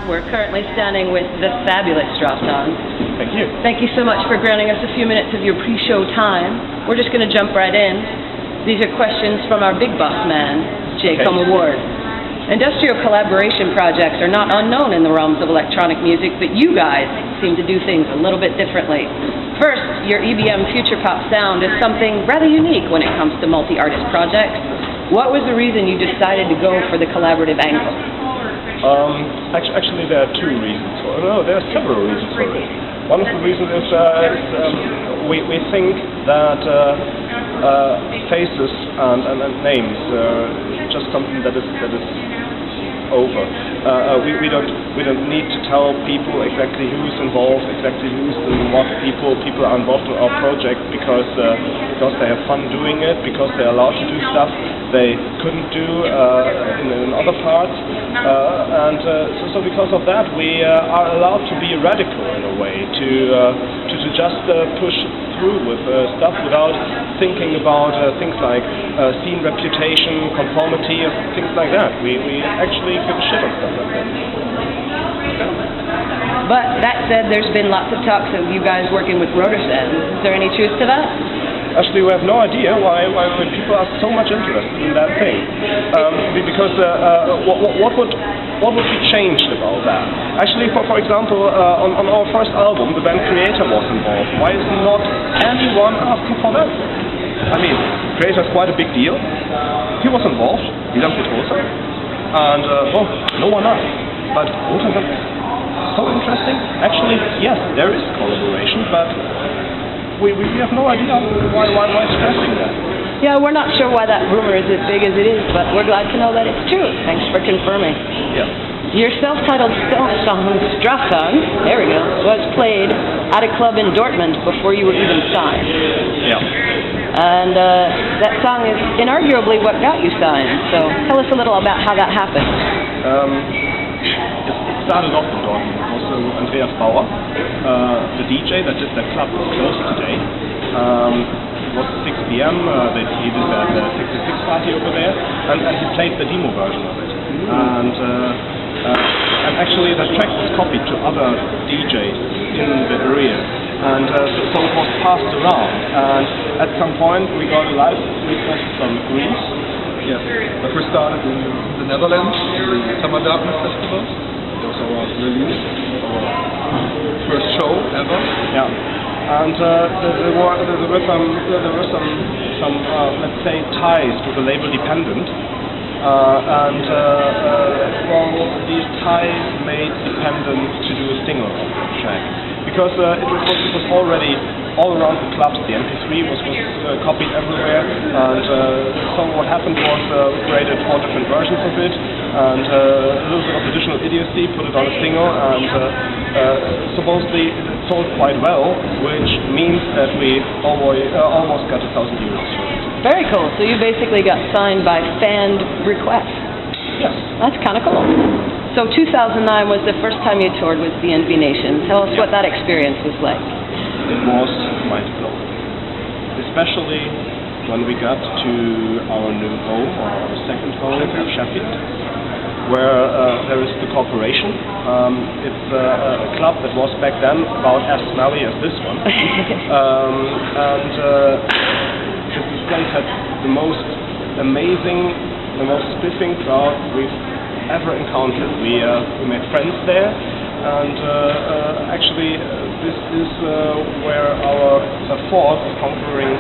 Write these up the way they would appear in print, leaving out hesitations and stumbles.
We're currently standing with the fabulous Straftanz. Thank you. Thank you so much for granting us a few minutes of your pre-show time. We're just going to jump right in. These are questions from our big boss man, COMA Ward. Industrial collaboration projects are not unknown in the realms of electronic music, but you guys seem to do things a little bit differently. First, your EBM future pop sound is something rather unique when it comes to multi-artist projects. What was the reason you decided to go for the collaborative angle? Actually, there are two reasons. There are several reasons for it. One of the reasons is we think that faces and names just something that is over. We don't need to tell people exactly who's involved, exactly who's and what people are involved in our project because they have fun doing it, because they're allowed to do stuff they couldn't do in other parts, so because of that we are allowed to be radical in a way, to just push through with stuff without thinking about things like scene reputation, conformity, or things like that. We actually give a shit on stuff like that. But that said, there's been lots of talks of you guys working with Rotorsands. Is there any truth to that? Actually, we have no idea why people are so much interested in that thing. Because what would be changed about that? Actually, for example, on our first album, the band Creator was involved. Why is not anyone asking for that? I mean, Creator is quite a big deal. He was involved. He loved it also. And, no one asked. But Rotorsands is so interesting. Actually, yes, there is collaboration, but we have no idea why stressing that. Yeah, we're not sure why that rumor is as big as it is, but we're glad to know that it's true. Thanks for confirming. Yeah. Your self-titled song, Straftanz, there we go, was played at a club in Dortmund before you were even signed. Yeah. And that song is inarguably what got you signed, so tell us a little about how that happened. It started off in Dortmund. It was with Andreas Bauer, the DJ that did that club was closed today. It was 6 p.m. He did that 66 party over there, and he played the demo version of it. And actually the track was copied to other DJs in the area, and so it was passed around. And at some point we got a live request from Greece. Yes, but we started in the Netherlands, the Summer Darkness Festival. It was our release, our first show ever. Yeah, and there were some let's say ties to the label dependent, these ties made dependent to do a single track because it was already all around the clubs. The MP3 was copied everywhere, and so what happened was we created 4 different versions of it, and a little bit of additional idiocy, put it on a single, and supposedly it sold quite well, which means that we almost got 1,000 euros for it. Very cool. So you basically got signed by fan request. Yes. That's kind of cool. So 2009 was the first time you toured with the NV Nation. Tell us what that experience was like. It was mind-blowing, especially when we got to our new home, or our second home, Sheffield, where there is the corporation. It's a club that was back then about as smelly as this one, and this place had the most amazing, the most spiffing crowd we've ever encountered. We made friends there. And actually, this is where our thought of conquering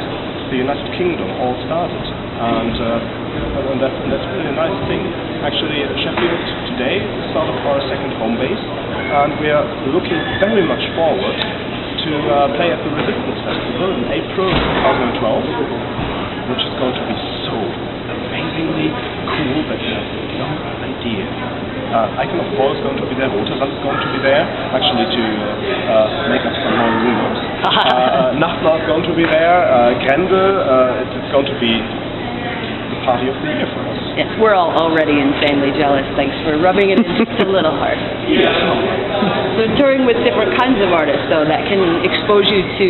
the United Kingdom all started, and that's really a nice thing. Actually, Sheffield today is sort of our second home base, and we are looking very much forward to play at the Resistance Festival in April 2012, which is going to be so amazingly cool that you have no idea. Icon of Course is going to be there, Rotorsands is going to be there, actually to make up some more rumors. Nachtler is going to be there, Grendel, it's going to be the party of the year for us. Yes, we're all already insanely jealous. Thanks for rubbing it in just a little hard. Yeah. So touring with different kinds of artists, though, that can expose you to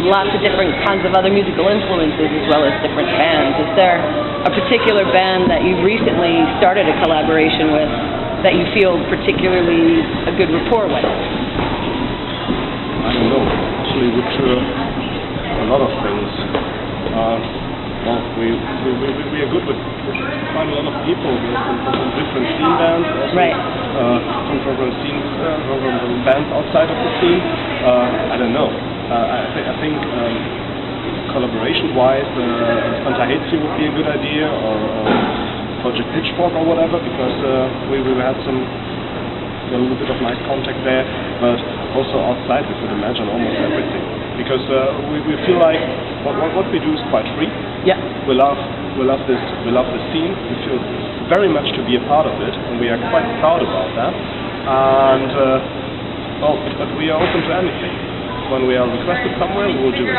lots of different kinds of other musical influences as well as different bands. Is there a particular band that you recently started a collaboration with that you feel particularly a good rapport with? I don't know. Actually, with a lot of things. Well, we are good with quite a lot of people from different scene bands, also Right. from bands outside of the scene. I don't know. I think collaboration-wise, Fantahezio would be a good idea, or Project Pitchfork or whatever, because we had a little bit of nice contact there, but also outside we could imagine almost everything, because we feel like what we do is quite free. Yeah. We love the scene. We feel very much to be a part of it, and we are quite proud about that. And but we are open to anything. When we are requested somewhere, we will do it.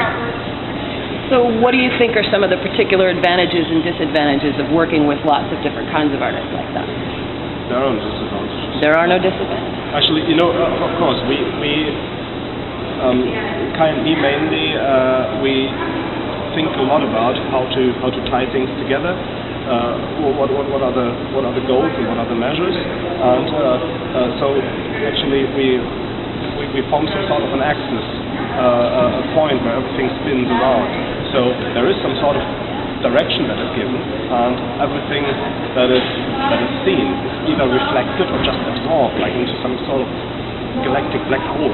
So what do you think are some of the particular advantages and disadvantages of working with lots of different kinds of artists like that? There are no disadvantages. There are no disadvantages. Actually, of course, we me mainly, we think a lot about how to tie things together. What are the goals and what are the measures? And so actually we form some sort of an axis, a point where everything spins around. So there is some sort of direction that is given, and everything that is seen is either reflected or just absorbed, like into some sort of galactic black hole.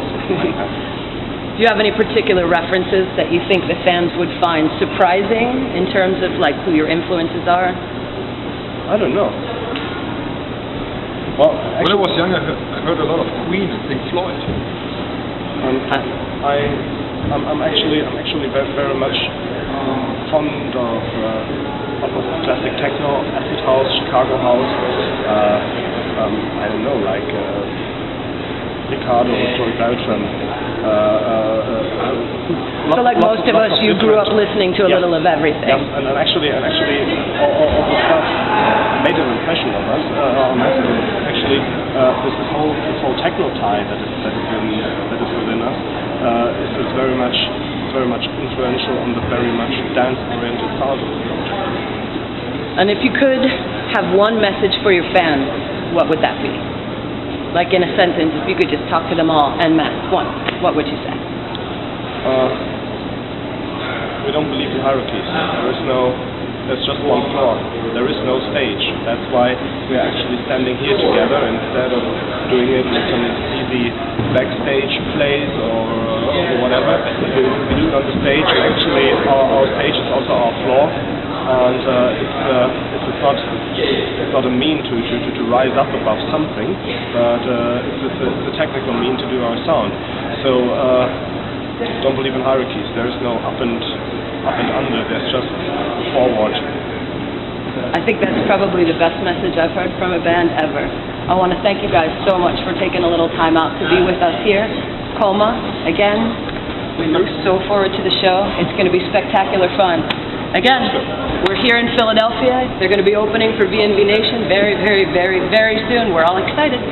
Do you have any particular references that you think the fans would find surprising in terms of like who your influences are? I don't know. Well, When I was young, I heard a lot of Queen and Pink Floyd. I'm actually very much fond of classic techno, acid house, Chicago house. I don't know, like Ricardo, Joy Beltran. So like most of us, you grew up listening to a little of everything. Yes, and actually all the stuff made an impression on us. Actually, this whole techno tie that is within us is very much influential on the very much dance-oriented sound of the project. And if you could have one message for your fans, what would that be? Like in a sentence, if you could just talk to them all en masse, what would you say? We don't believe in hierarchies. There's just one floor. There is no stage. That's why we are actually standing here together instead of doing it in some easy backstage plays or whatever. We do it on the stage. Actually, our stage is also our floor, and it's not a mean to rise up above something, but it's a technical mean to do our sound. So don't believe in hierarchies. There is no up and under. There's just forward. I think that's probably the best message I've heard from a band ever. I want to thank you guys so much for taking a little time out to be with us here. COMA, again, we look so forward to the show. It's going to be spectacular fun. Again, we're here in Philadelphia. They're going to be opening for V&V Nation very, very, very, very soon. We're all excited.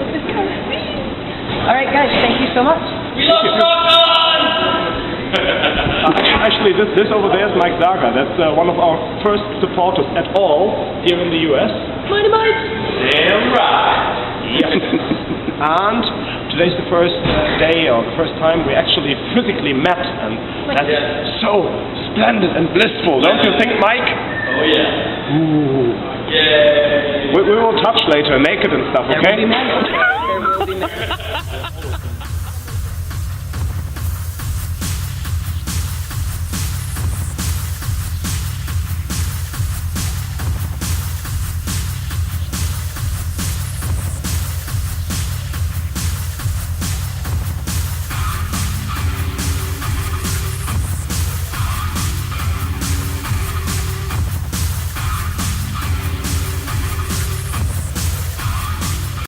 All right, guys, thank you so much. We love Straftanz! Actually, this over there is Mike Zaga. That's one of our first supporters at all here in the US. Mighty Mike! Damn right! Yep. And today's the first day, or the first time we actually physically met, and that's so splendid and blissful, don't you think, Mike? Oh yeah. Ooh. Yay! We will touch later, naked and stuff, okay? There will be men.